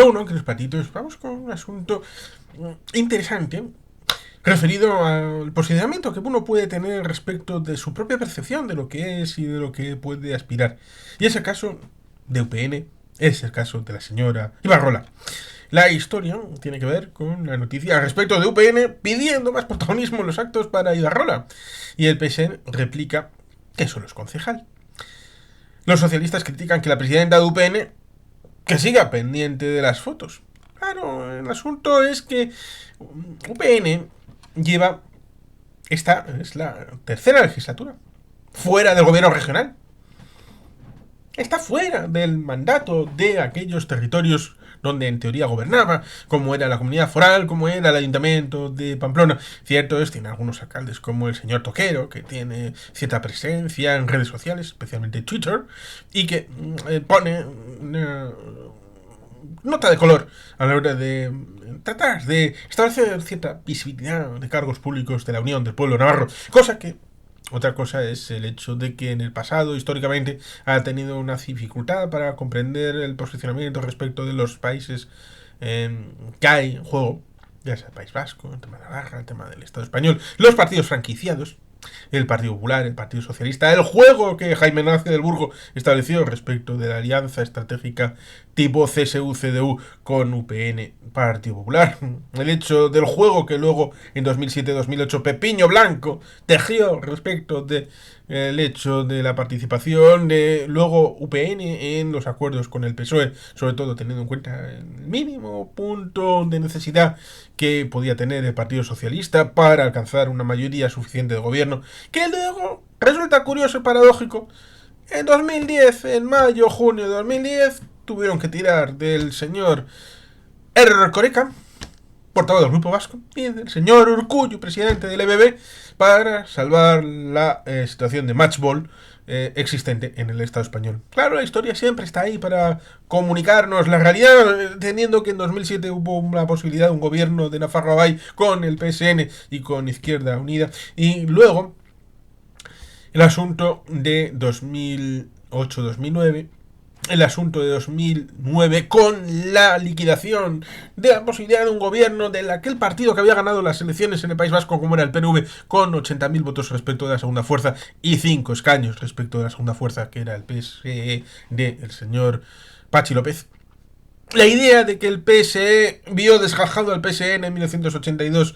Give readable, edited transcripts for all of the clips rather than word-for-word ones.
Pero bueno, que los patitos, vamos con un asunto interesante referido al posicionamiento que uno puede tener respecto de su propia percepción de lo que es y de lo que puede aspirar. Y es el caso de UPN, es el caso de la señora Ibarrola. La historia tiene que ver con la noticia respecto de UPN pidiendo más protagonismo en los actos para Ibarrola. Y el PSN replica que solo es concejal. Los socialistas critican que la presidenta de UPN que siga pendiente de las fotos. Claro, el asunto es que UPN lleva, esta es la tercera legislatura, fuera del gobierno regional. Está fuera del mandato de aquellos territorios donde en teoría gobernaba, como era la comunidad foral, como era el ayuntamiento de Pamplona. Cierto es, tiene algunos alcaldes como el señor Toquero, que tiene cierta presencia en redes sociales, especialmente Twitter, y que pone una nota de color a la hora de tratar de establecer cierta visibilidad de cargos públicos de la Unión del Pueblo Navarro, cosa que otra cosa es el hecho de que en el pasado, históricamente, ha tenido una dificultad para comprender el posicionamiento respecto de los países que hay en juego, ya sea el País Vasco, el tema de Navarra, el tema del Estado español, los partidos franquiciados, el Partido Popular, el Partido Socialista, el juego que Jaime Nace del Burgo estableció respecto de la alianza estratégica tipo CSU-CDU con UPN Partido Popular, el hecho del juego que luego en 2007-2008 Pepiño Blanco tejió respecto de el hecho de la participación de luego UPN en los acuerdos con el PSOE, sobre todo teniendo en cuenta el mínimo punto de necesidad que podía tener el Partido Socialista para alcanzar una mayoría suficiente de gobierno, que luego resulta curioso y paradójico. En 2010, en mayo, junio de 2010, tuvieron que tirar del señor Ercoreca, portavoz del Grupo Vasco, y del señor Urkullu, presidente del EBB, para salvar la situación de matchball existente en el Estado español. Claro, la historia siempre está ahí para comunicarnos la realidad, teniendo que en 2007 hubo la posibilidad de un gobierno de Nafarroa Bay con el PSN y con Izquierda Unida, y luego el asunto de 2008-2009, el asunto de 2009 con la liquidación de la posibilidad de un gobierno de aquel partido que había ganado las elecciones en el País Vasco, como era el PNV, con 80.000 votos respecto de la segunda fuerza y 5 escaños respecto de la segunda fuerza, que era el PSE del señor Pachi López. La idea de que el PSE vio desgajado al PSN en 1982,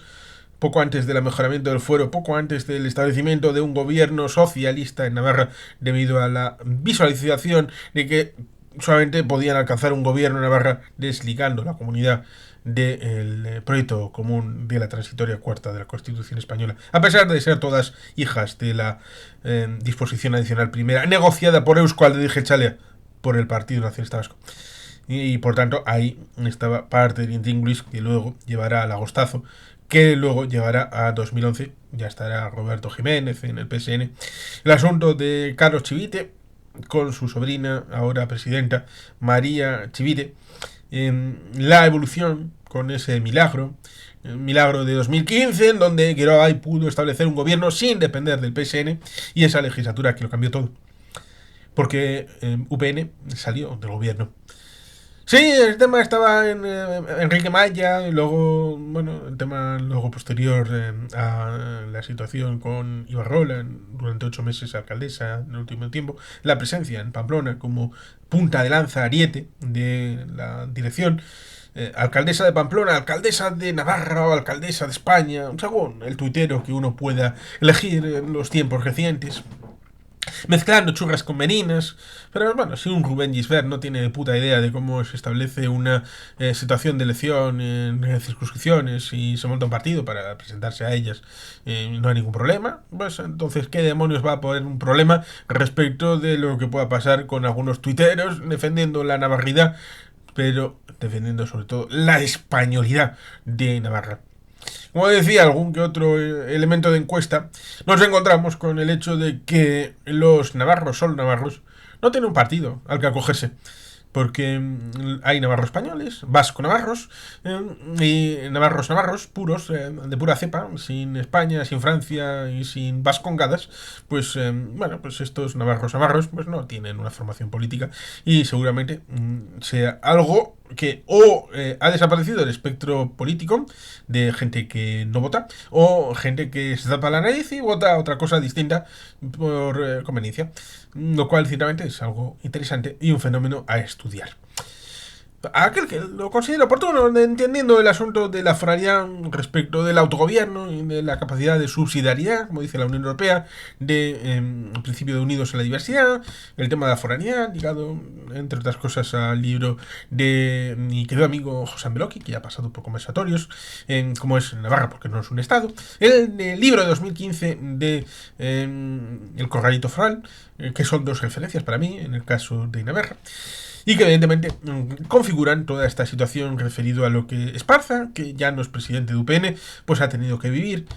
poco antes del mejoramiento del fuero, poco antes del establecimiento de un gobierno socialista en Navarra, debido a la visualización de que solamente podían alcanzar un gobierno en Navarra desligando la comunidad del proyecto común de la transitoria cuarta de la Constitución española, a pesar de ser todas hijas de la disposición adicional primera, negociada por Euskal de Jeltzalea, por el Partido Nacionalista Vasco. Y por tanto ahí estaba parte del intríngulis que luego llevará al agostazo, que luego llegará a 2011, ya estará Roberto Jiménez en el PSN. El asunto de Carlos Chivite con su sobrina, ahora presidenta, María Chivite, la evolución con ese milagro, el milagro de 2015, en donde Geroay pudo establecer un gobierno sin depender del PSN, y esa legislatura que lo cambió todo, porque UPN salió del gobierno. Sí, el tema estaba en Enrique Maya, y luego, bueno, el tema luego posterior a la situación con Ibarrola, durante 8 meses alcaldesa en el último tiempo, la presencia en Pamplona como punta de lanza, ariete de la dirección, alcaldesa de Pamplona, alcaldesa de Navarra o alcaldesa de España, según el tuitero que uno pueda elegir en los tiempos recientes, mezclando churras con merinas. Pero bueno, si un Rubén Gisbert no tiene puta idea de cómo se establece una situación de elección en circunscripciones y se monta un partido para presentarse a ellas, no hay ningún problema, pues entonces ¿qué demonios va a poner un problema respecto de lo que pueda pasar con algunos tuiteros defendiendo la navarridad, pero defendiendo sobre todo la españolidad de Navarra? Como decía algún que otro elemento de encuesta, nos encontramos con el hecho de que los navarros, solo navarros, no tienen un partido al que acogerse. Porque hay navarros españoles, vasco-navarros, y navarros puros, de pura cepa, sin España, sin Francia y sin vascongadas. Pues bueno, pues estos navarros pues no tienen una formación política, y seguramente sea algo que o ha desaparecido el espectro político de gente que no vota, o gente que se tapa la nariz y vota otra cosa distinta por conveniencia. Lo cual, ciertamente, es algo interesante y un fenómeno a estudiar. A aquel que lo considera oportuno, entendiendo el asunto de la foralidad respecto del autogobierno y de la capacidad de subsidiariedad, como dice la Unión Europea, de principio de unidos en la diversidad, el tema de la foralidad, ligado, entre otras cosas, al libro de mi querido amigo José Ambeloki, que ya ha pasado por conversatorios, como es Navarra, porque no es un estado, el libro de 2015 de El Corralito Foral, que son dos referencias para mí, en el caso de Navarra, y que evidentemente configuran toda esta situación referido a lo que Esparza, que ya no es presidente de UPN, pues ha tenido que vivir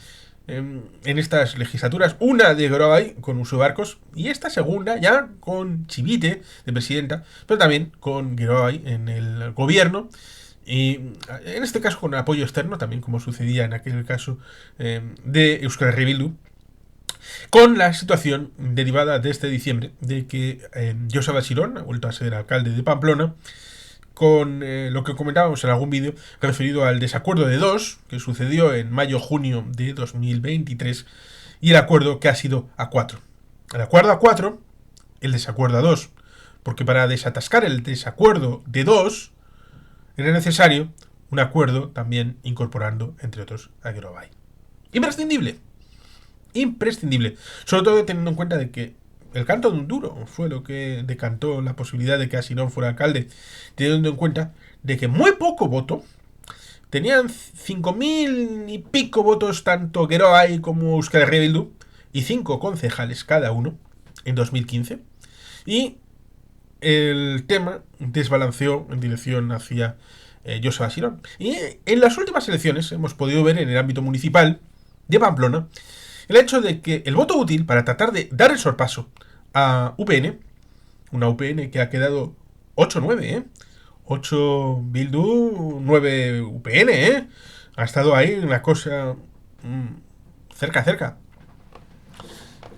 en estas legislaturas, una de Groay con Uso Barcos y esta segunda ya con Chivite de presidenta, pero también con Groay en el gobierno. Y en este caso con apoyo externo, también como sucedía en aquel caso de Euskal Herria Bildu, con la situación derivada de este diciembre de que Joseba Sirón ha vuelto a ser alcalde de Pamplona, con lo que comentábamos en algún vídeo referido al desacuerdo de 2 que sucedió en mayo-junio de 2023 y el acuerdo que ha sido a 4. El acuerdo a 4, el desacuerdo a 2, porque para desatascar el desacuerdo de 2 era necesario un acuerdo también incorporando, entre otros, a Grobai. Imprescindible. Imprescindible. Sobre todo teniendo en cuenta de que el canto de un duro fue lo que decantó la posibilidad de que Asinón fuera alcalde, teniendo en cuenta de que muy poco voto, tenían 5.000 y pico votos tanto Geroay como Euskal Herria Bildu, y 5 concejales cada uno en 2015, y el tema desbalanceó en dirección hacia Joseba Sirón. Y en las últimas elecciones hemos podido ver en el ámbito municipal de Pamplona el hecho de que el voto útil para tratar de dar el sorpaso a UPN, una UPN que ha quedado 8-9, 8 Bildu, 9 UPN, ha estado ahí una cosa cerca.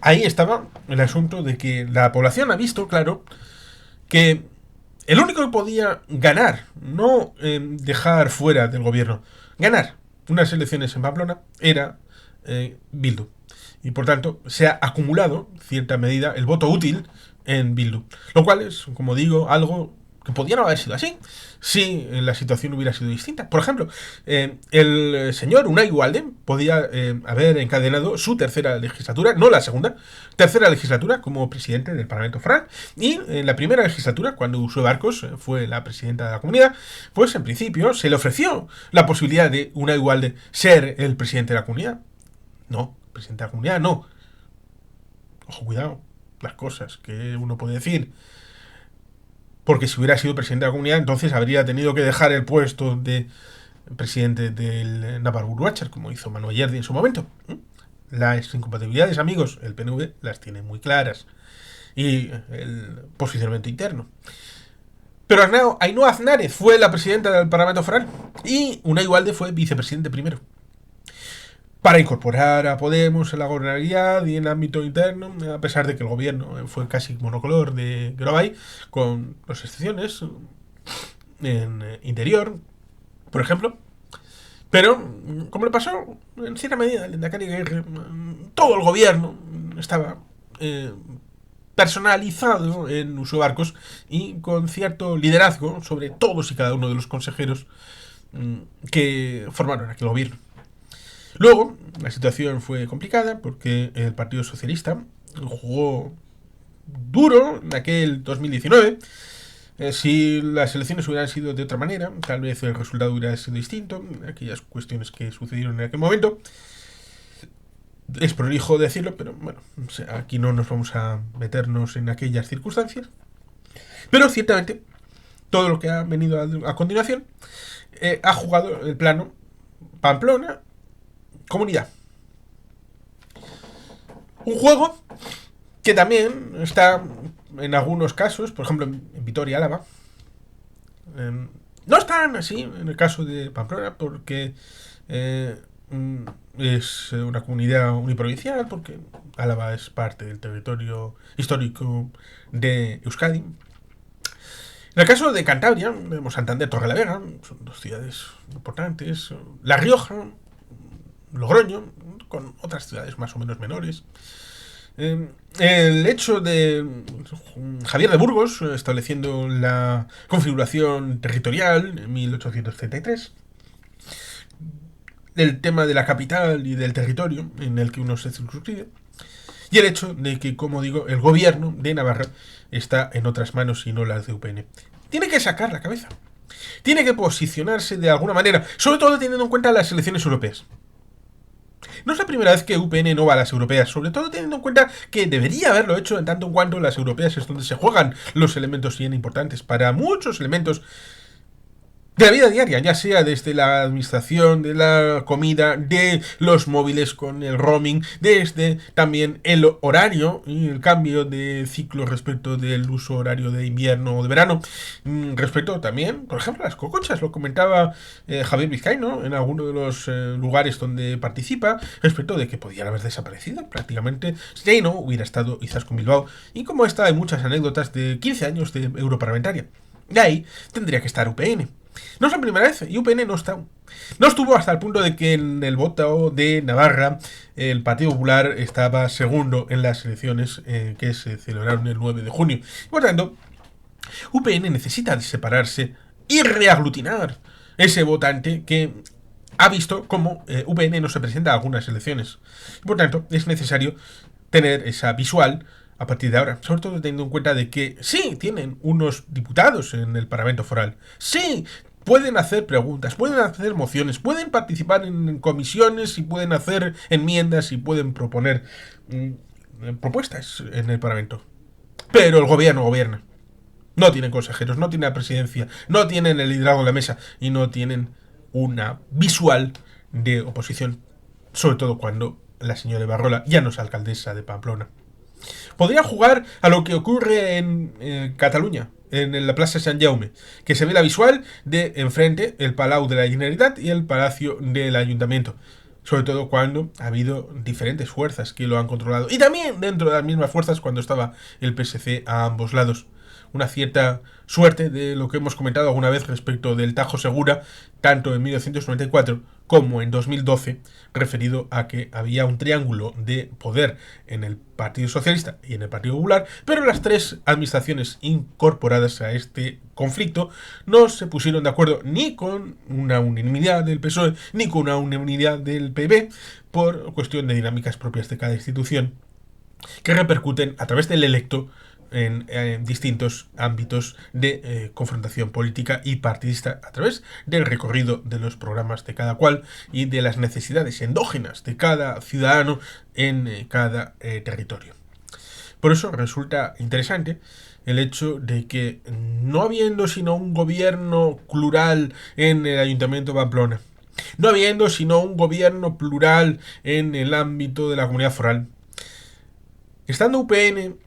Ahí estaba el asunto de que la población ha visto, claro, que el único que podía ganar, no dejar fuera del gobierno, ganar unas elecciones en Pamplona era Bildu. Y por tanto se ha acumulado cierta medida el voto útil en Bildu. Lo cual es, como digo, algo que podía no haber sido así si la situación hubiera sido distinta. Por ejemplo, el señor Unai Walden podía haber encadenado su tercera legislatura, no la segunda, tercera legislatura como presidente del Parlamento Foral. Y en la primera legislatura, cuando Uso Barcos fue la presidenta de la comunidad, pues en principio se le ofreció la posibilidad de Unai Walden ser el presidente de la comunidad. No, presidente de la comunidad no. Ojo, cuidado, las cosas que uno puede decir. Porque si hubiera sido presidente de la comunidad, entonces habría tenido que dejar el puesto de presidente del Navarra-Buruachar, como hizo Manuel Yerdi en su momento. Las incompatibilidades, amigos, el PNV las tiene muy claras. Y el posicionamiento interno. Pero Ainhoa Aznárez fue la presidenta del Parlamento Foral y Unai Walde fue vicepresidente primero. Para incorporar a Podemos en la gobernabilidad y en el ámbito interno, a pesar de que el gobierno fue casi monocolor de Grobai, con dos excepciones, en interior, por ejemplo. Pero, como le pasó, en cierta medida, al Endacari Aguirre, todo el gobierno estaba personalizado en Uso Barcos y con cierto liderazgo sobre todos y cada uno de los consejeros que formaron aquel gobierno. Luego, la situación fue complicada porque el Partido Socialista jugó duro en aquel 2019. Si las elecciones hubieran sido de otra manera, tal vez el resultado hubiera sido distinto. Aquellas cuestiones que sucedieron en aquel momento. Es prolijo decirlo, pero bueno, o sea, aquí no nos vamos a meternos en aquellas circunstancias. Pero ciertamente, todo lo que ha venido a continuación ha jugado el plano Pamplona comunidad. Un juego que también está en algunos casos, por ejemplo en Vitoria, Álava, no están así en el caso de Pamplona porque es una comunidad uniprovincial, porque Álava es parte del territorio histórico de Euskadi. En el caso de Cantabria, vemos Santander, Torrelavega, son dos ciudades importantes, La Rioja, Logroño, con otras ciudades más o menos menores. El hecho de Javier de Burgos estableciendo la configuración territorial en 1833, el tema de la capital y del territorio en el que uno se circunscribe, y el hecho de que, como digo, el gobierno de Navarra está en otras manos y no las de UPN. Tiene que sacar la cabeza. Tiene que posicionarse de alguna manera, sobre todo teniendo en cuenta las elecciones europeas. No es la primera vez que UPN no va a las europeas, sobre todo teniendo en cuenta que debería haberlo hecho en tanto en cuanto las europeas es donde se juegan los elementos bien importantes para muchos elementos de la vida diaria, ya sea desde la administración de la comida, de los móviles con el roaming, desde también el horario y el cambio de ciclo respecto del uso horario de invierno o de verano, respecto también, por ejemplo, a las cocochas, lo comentaba Javier Vizcaíno en alguno de los lugares donde participa, respecto de que podían haber desaparecido prácticamente si no hubiera estado Izaskun Bilbao, y como esta hay muchas anécdotas de 15 años de europarlamentaria. De ahí tendría que estar UPN. No es la primera vez, y UPN no está. No estuvo hasta el punto de que en el voto de Navarra el Partido Popular estaba segundo en las elecciones que se celebraron el 9 de junio. Por tanto, UPN necesita separarse y reaglutinar ese votante que ha visto cómo UPN no se presenta a algunas elecciones. Por tanto, es necesario tener esa visual a partir de ahora, sobre todo teniendo en cuenta de que sí, tienen unos diputados en el Parlamento Foral, sí, pueden hacer preguntas, pueden hacer mociones, pueden participar en comisiones y pueden hacer enmiendas y pueden proponer propuestas en el Parlamento. Pero el gobierno gobierna. No tienen consejeros, no tienen la presidencia, no tienen el liderazgo de la mesa y no tienen una visual de oposición, sobre todo cuando la señora Ibarrola ya no es alcaldesa de Pamplona. Podría jugar a lo que ocurre en Cataluña, en la Plaza Sant Jaume, que se ve la visual de enfrente el Palau de la Generalitat y el Palacio del Ayuntamiento. Sobre todo cuando ha habido diferentes fuerzas que lo han controlado. Y también dentro de las mismas fuerzas cuando estaba el PSC a ambos lados. Una cierta suerte de lo que hemos comentado alguna vez respecto del Tajo Segura, tanto en 1994 como en 2012, referido a que había un triángulo de poder en el Partido Socialista y en el Partido Popular, pero las tres administraciones incorporadas a este conflicto no se pusieron de acuerdo ni con una unanimidad del PSOE ni con una unanimidad del PP por cuestión de dinámicas propias de cada institución que repercuten a través del electo en distintos ámbitos de confrontación política y partidista a través del recorrido de los programas de cada cual y de las necesidades endógenas de cada ciudadano en cada territorio. Por eso resulta interesante el hecho de que no habiendo sino un gobierno plural en el Ayuntamiento de Pamplona, no habiendo sino un gobierno plural en el ámbito de la comunidad foral, estando UPN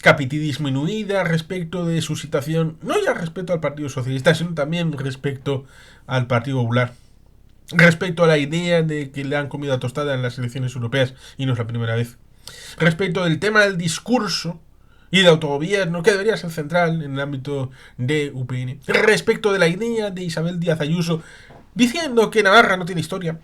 capiti disminuida respecto de su situación, no ya respecto al Partido Socialista, sino también respecto al Partido Popular. Respecto a la idea de que le han comido a tostada en las elecciones europeas, y no es la primera vez. Respecto del tema del discurso y de autogobierno, que debería ser central en el ámbito de UPN. Respecto de la idea de Isabel Díaz Ayuso, diciendo que Navarra no tiene historia,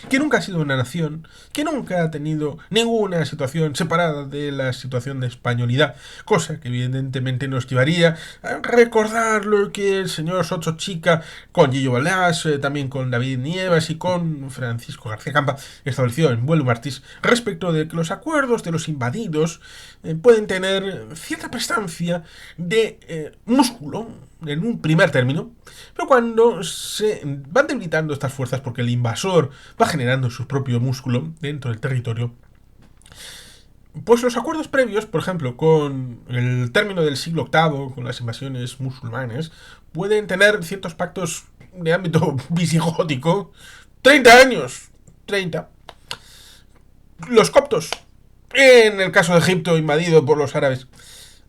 que nunca ha sido una nación, que nunca ha tenido ninguna situación separada de la situación de españolidad, cosa que evidentemente nos llevaría a recordar lo que el señor Soto Chica con Gillo Balash, también con David Nievas y con Francisco García Campa estableció en Vuelo Martís respecto de que los acuerdos de los invadidos pueden tener cierta prestancia de músculo en un primer término, pero cuando se van debilitando estas fuerzas porque el invasor va generando su propio músculo dentro del territorio, pues los acuerdos previos, por ejemplo, con el término del siglo VIII, con las invasiones musulmanes, pueden tener ciertos pactos de ámbito visigótico. 30 años, 30. Los coptos, en el caso de Egipto invadido por los árabes,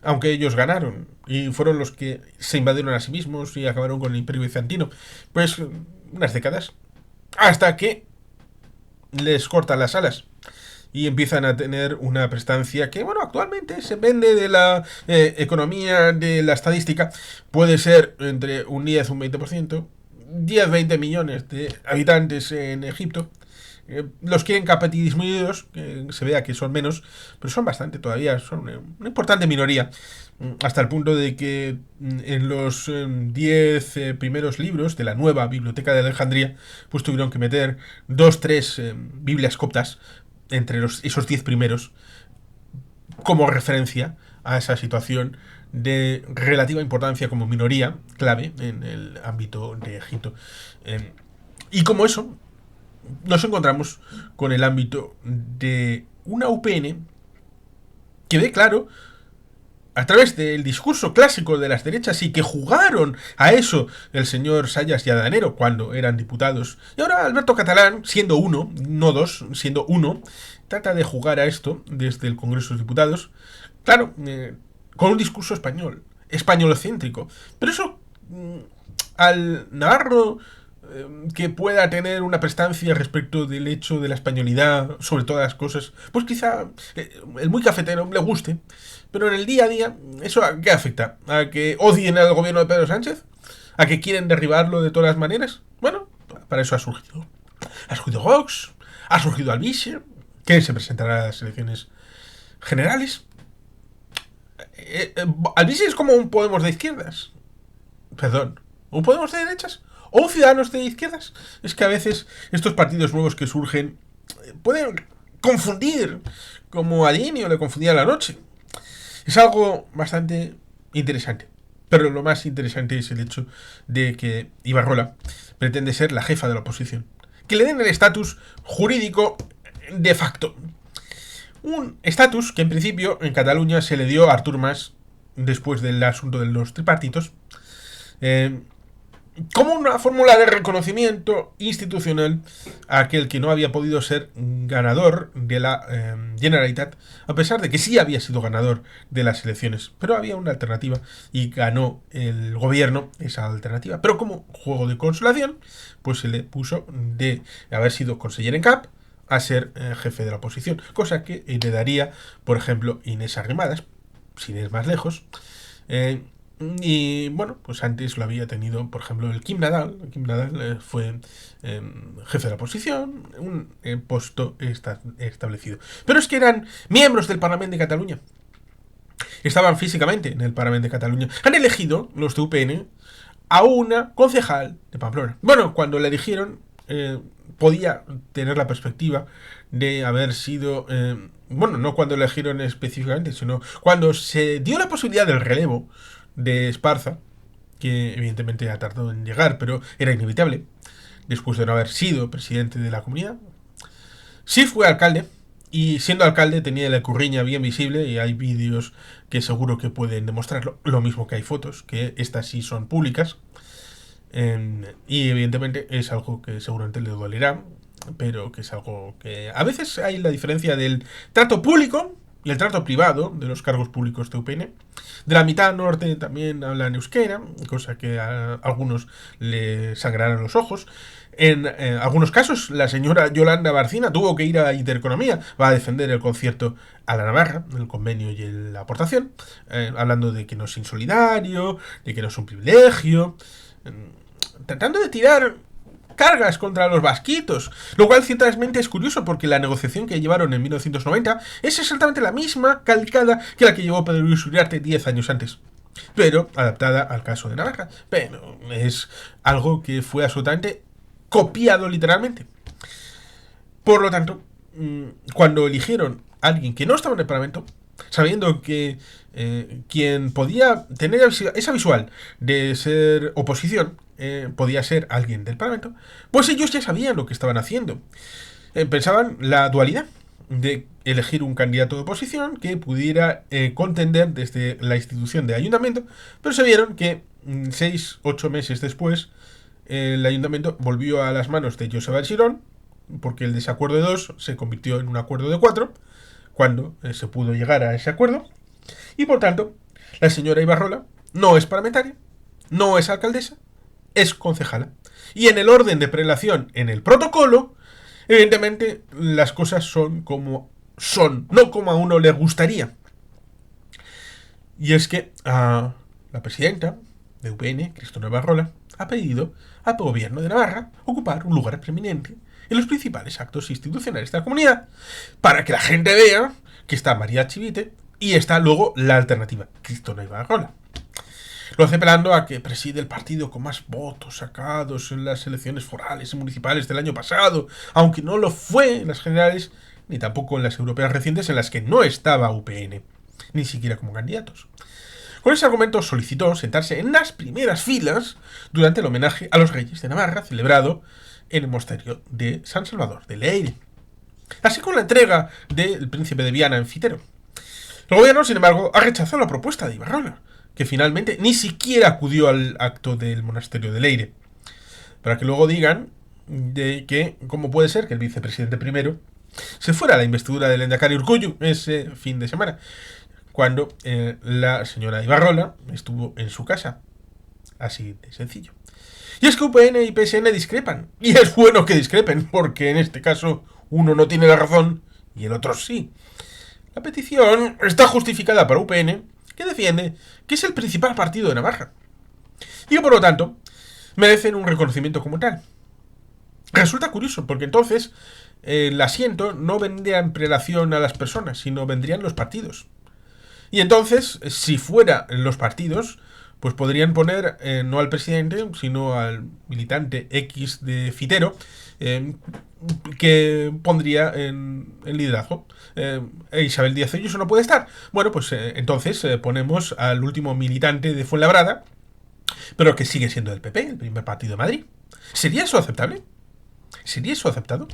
aunque ellos ganaron y fueron los que se invadieron a sí mismos y acabaron con el imperio bizantino, pues unas décadas, hasta que les cortan las alas. y empiezan a tener una prestancia que, bueno, actualmente se vende de la economía, de la estadística, puede ser entre un 10 un 20%, 10-20 millones de habitantes en Egipto. Los quieren casi disminuidos, que se vea que son menos, pero son bastante todavía, son una importante minoría, hasta el punto de que en los 10 primeros libros de la nueva biblioteca de Alejandría, pues tuvieron que meter 2-3 Biblias coptas entre esos 10 primeros como referencia a esa situación de relativa importancia como minoría clave en el ámbito de Egipto. Y como eso, nos encontramos con el ámbito de una UPN que ve claro, a través del discurso clásico de las derechas y que jugaron a eso el señor Sayas y Adanero cuando eran diputados. Y ahora Alberto Catalán, siendo uno, no dos, siendo uno, trata de jugar a esto desde el Congreso de los Diputados. Claro, con un discurso español, españolocéntrico. Pero eso, al navarro que pueda tener una prestancia respecto del hecho de la españolidad sobre todas las cosas, pues quizá el muy cafetero le guste, pero en el día a día, ¿eso a qué afecta? ¿A que odien al gobierno de Pedro Sánchez? ¿A que quieren derribarlo de todas las maneras? Bueno, para eso ha surgido. Ha surgido Vox, ha surgido Albiche, que se presentará a las elecciones generales. Albiche es como un Podemos de izquierdas. Perdón, ¿un Podemos de derechas? ¿O un Ciudadanos de izquierdas? Es que a veces estos partidos nuevos que surgen pueden confundir, como a Dini o le confundía a la noche. Es algo bastante interesante. Pero lo más interesante es el hecho de que Ibarrola pretende ser la jefa de la oposición. Que le den el estatus jurídico de facto. Un estatus que en principio en Cataluña se le dio a Artur Mas después del asunto de los tripartitos. Como una fórmula de reconocimiento institucional a aquel que no había podido ser ganador de la Generalitat, a pesar de que sí había sido ganador de las elecciones. Pero había una alternativa y ganó el gobierno esa alternativa. Pero como juego de consolación, pues se le puso de haber sido conseller en CAP a ser jefe de la oposición. Cosa que le daría, por ejemplo, Inés Arrimadas, sin ir más lejos. Y bueno, pues antes lo había tenido, por ejemplo, el Quim Nadal. El Quim Nadal fue jefe de la oposición, un puesto establecido. Pero es que eran miembros del Parlamento de Cataluña. Estaban físicamente en el Parlamento de Cataluña. Han elegido, los de UPN, a una concejal de Pamplona. Bueno, cuando la eligieron, podía tener la perspectiva de haber sido... bueno, no cuando la eligieron específicamente, sino cuando se dio la posibilidad del relevo de Esparza, que evidentemente ha tardado en llegar, pero era inevitable, después de no haber sido presidente de la comunidad. Sí fue alcalde, y siendo alcalde tenía la curriña bien visible, y hay vídeos que seguro que pueden demostrarlo, lo mismo que hay fotos, que estas sí son públicas. Y evidentemente es algo que seguramente le dolerá, pero que es algo que a veces hay la diferencia del trato público y el trato privado de los cargos públicos de UPN. De la mitad norte también hablan euskera, cosa que a algunos le sangrarán los ojos. En algunos casos, la señora Yolanda Barcina tuvo que ir a Intereconomía, va a defender el concierto a la Navarra, el convenio y la aportación, hablando de que no es insolidario, de que no es un privilegio, tratando de tirar cargas contra los vasquitos, lo cual ciertamente es curioso porque la negociación que llevaron en 1990 es exactamente la misma calcada que la que llevó Pedro Luis Uriarte 10 años antes, pero adaptada al caso de Navarra. Pero es algo que fue absolutamente copiado literalmente. Por lo tanto, cuando eligieron a alguien que no estaba en el Parlamento, sabiendo que quien podía tener esa visual de ser oposición podía ser alguien del Parlamento, pues ellos ya sabían lo que estaban haciendo. Pensaban la dualidad de elegir un candidato de oposición que pudiera contender desde la institución de ayuntamiento, pero se vieron que 6-8 meses después el ayuntamiento volvió a las manos de Joseba Chirón, porque el desacuerdo de 2 se convirtió en un acuerdo de 4, cuando se pudo llegar a ese acuerdo, y por tanto la señora Ibarrola no es parlamentaria, no es alcaldesa, es concejala. Y en el orden de prelación, en el protocolo, evidentemente las cosas son como son, no como a uno le gustaría. Y es que la presidenta de UPN, Cristina Ibarrola, ha pedido al gobierno de Navarra ocupar un lugar preeminente en los principales actos institucionales de la comunidad, para que la gente vea que está María Chivite y está luego la alternativa, Cristina Ibarrola. Lo hace apelando a que preside el partido con más votos sacados en las elecciones forales y municipales del año pasado, aunque no lo fue en las generales, ni tampoco en las europeas recientes en las que no estaba UPN, ni siquiera como candidatos. Con ese argumento solicitó sentarse en las primeras filas durante el homenaje a los reyes de Navarra celebrado en el monasterio de San Salvador de Leire, así como la entrega del príncipe de Viana en Fitero. El gobierno, sin embargo, ha rechazado la propuesta de Ibarrola, que finalmente ni siquiera acudió al acto del monasterio de Leire, para que luego digan de que cómo puede ser que el vicepresidente primero se fuera a la investidura del Lehendakari Urkullu ese fin de semana, cuando la señora Ibarrola estuvo en su casa. Así de sencillo. Y es que UPN y PSN discrepan. Y es bueno que discrepen, porque en este caso uno no tiene la razón y el otro sí. La petición está justificada para UPN, que defiende que es el principal partido de Navarra, y que por lo tanto merecen un reconocimiento como tal. Resulta curioso, porque entonces el asiento no vendría en prelación a las personas, sino vendrían los partidos. Y entonces, si fuera los partidos, pues podrían poner no al presidente, sino al militante X de Fitero, que pondría en liderazgo. Isabel Díaz Ayuso no puede estar. Bueno, pues entonces ponemos al último militante de Fuenlabrada, pero que sigue siendo del PP, el primer partido de Madrid. ¿Sería eso aceptable? ¿Sería eso aceptado?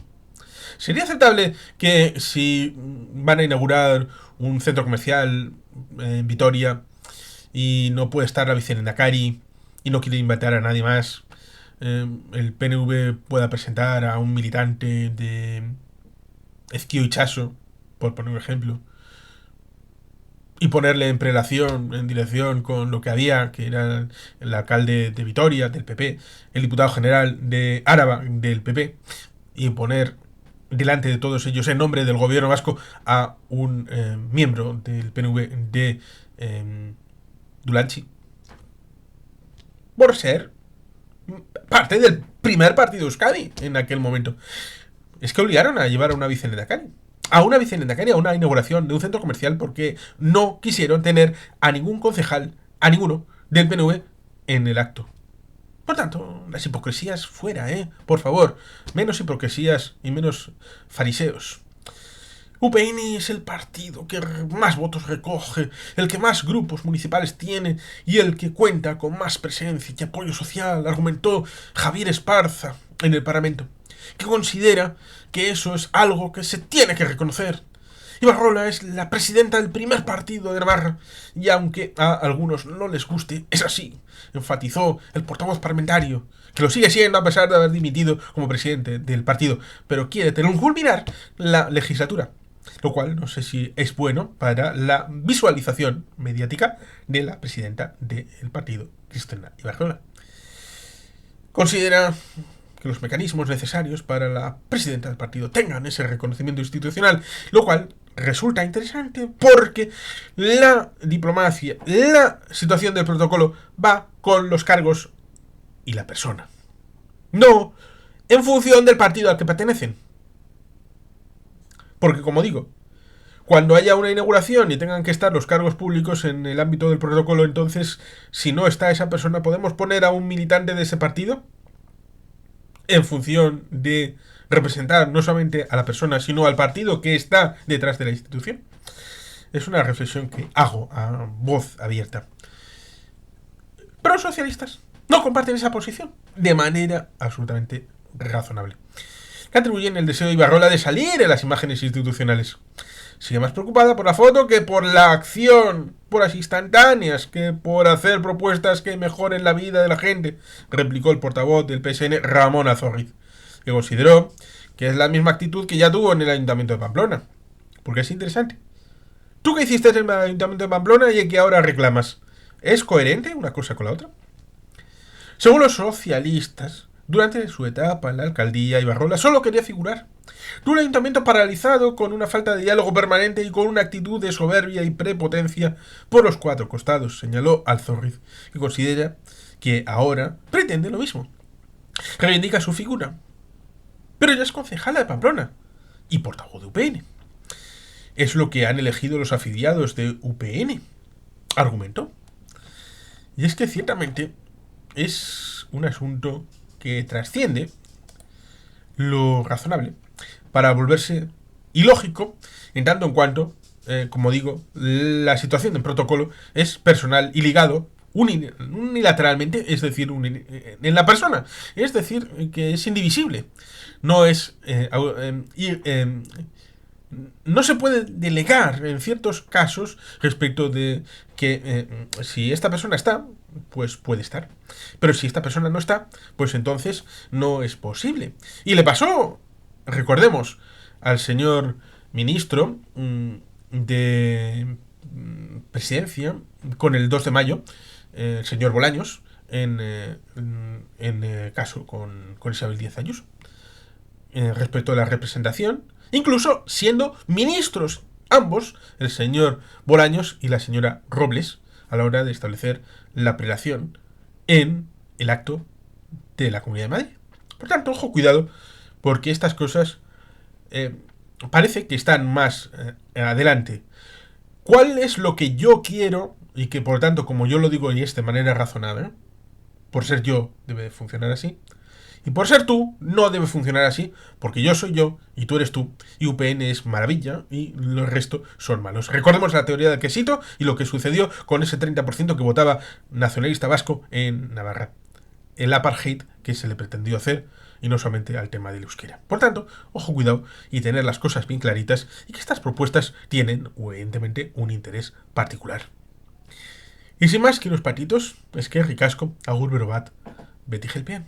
¿Sería aceptable que si van a inaugurar un centro comercial en Vitoria y no puede estar la vicepresidenta y no quiere invitar a nadie más, el PNV pueda presentar a un militante de Ezquio Itxaso, por poner un ejemplo, y ponerle en prelación, en dirección con lo que había, que era el alcalde de Vitoria, del PP, el diputado general de Áraba, del PP, y poner delante de todos ellos, en nombre del gobierno vasco, a un miembro del PNV de Dulantzi, por ser parte del primer partido de Euskadi en aquel momento. Es que obligaron a llevar a una vicepresidenta a una inauguración de un centro comercial, porque no quisieron tener a ningún concejal, a ninguno del PNV en el acto. Por tanto, las hipocresías fuera, por favor, menos hipocresías y menos fariseos. UPN es el partido que más votos recoge, el que más grupos municipales tiene y el que cuenta con más presencia y apoyo social, argumentó Javier Esparza en el Parlamento, que considera que eso es algo que se tiene que reconocer. Ibarrola es la presidenta del primer partido de Navarra, y aunque a algunos no les guste, es así, enfatizó el portavoz parlamentario, que lo sigue siendo a pesar de haber dimitido como presidente del partido, pero quiere tener culminar la legislatura, lo cual no sé si es bueno para la visualización mediática de la presidenta del partido, Cristina Ibarrola. Considera que los mecanismos necesarios para la presidenta del partido tengan ese reconocimiento institucional, lo cual resulta interesante porque la diplomacia, la situación del protocolo va con los cargos y la persona, no en función del partido al que pertenecen. Porque, como digo, cuando haya una inauguración y tengan que estar los cargos públicos en el ámbito del protocolo, entonces, si no está esa persona, ¿podemos poner a un militante de ese partido en función de representar no solamente a la persona, sino al partido que está detrás de la institución? Es una reflexión que hago a voz abierta. Pero los socialistas no comparten esa posición de manera absolutamente razonable, que atribuyen el deseo de Ibarrola de salir en las imágenes institucionales. Sigue más preocupada por la foto que por la acción, por las instantáneas, que por hacer propuestas que mejoren la vida de la gente, replicó el portavoz del PSN, Ramón Azorriz, que consideró que es la misma actitud que ya tuvo en el Ayuntamiento de Pamplona. Porque es interesante. ¿Tú qué hiciste en el Ayuntamiento de Pamplona y que ahora reclamas? ¿Es coherente una cosa con la otra? Según los socialistas, durante su etapa en la alcaldía, Ibarrola solo quería figurar De un ayuntamiento paralizado, con una falta de diálogo permanente y con una actitud de soberbia y prepotencia por los cuatro costados, señaló Alzorriz, que considera que ahora pretende lo mismo. Reivindica su figura, pero ya es concejala de Pamplona y portavoz de UPN. Es lo que han elegido los afiliados de UPN, argumentó. Y es que ciertamente es un asunto que trasciende lo razonable para volverse ilógico en tanto en cuanto, como digo, la situación del protocolo es personal y ligado unilateralmente, es decir, en la persona, es decir, que es indivisible. No es no se puede delegar en ciertos casos respecto de que si esta persona está, pues puede estar. Pero si esta persona no está, pues entonces no es posible. Y le pasó, recordemos, al señor ministro de presidencia con el 2 de mayo, el señor Bolaños, en caso con Isabel Díaz Ayuso. Respecto a la representación, incluso siendo ministros ambos, el señor Bolaños y la señora Robles, a la hora de establecer la prelación en el acto de la Comunidad de Madrid. Por tanto, ojo, cuidado, porque estas cosas parece que están más adelante. ¿Cuál es lo que yo quiero? Y que por tanto, como yo lo digo y es de manera razonable, por ser yo, debe funcionar así. Y por ser tú, no debe funcionar así, porque yo soy yo y tú eres tú, y UPN es maravilla y el resto son malos. Recordemos la teoría del quesito y lo que sucedió con ese 30% que votaba nacionalista vasco en Navarra. El apartheid que se le pretendió hacer y no solamente al tema del euskera. Por tanto, ojo, cuidado y tener las cosas bien claritas y que estas propuestas tienen, evidentemente, un interés particular. Y sin más que los patitos, es que ricasco, agur berobat, beti gelpean.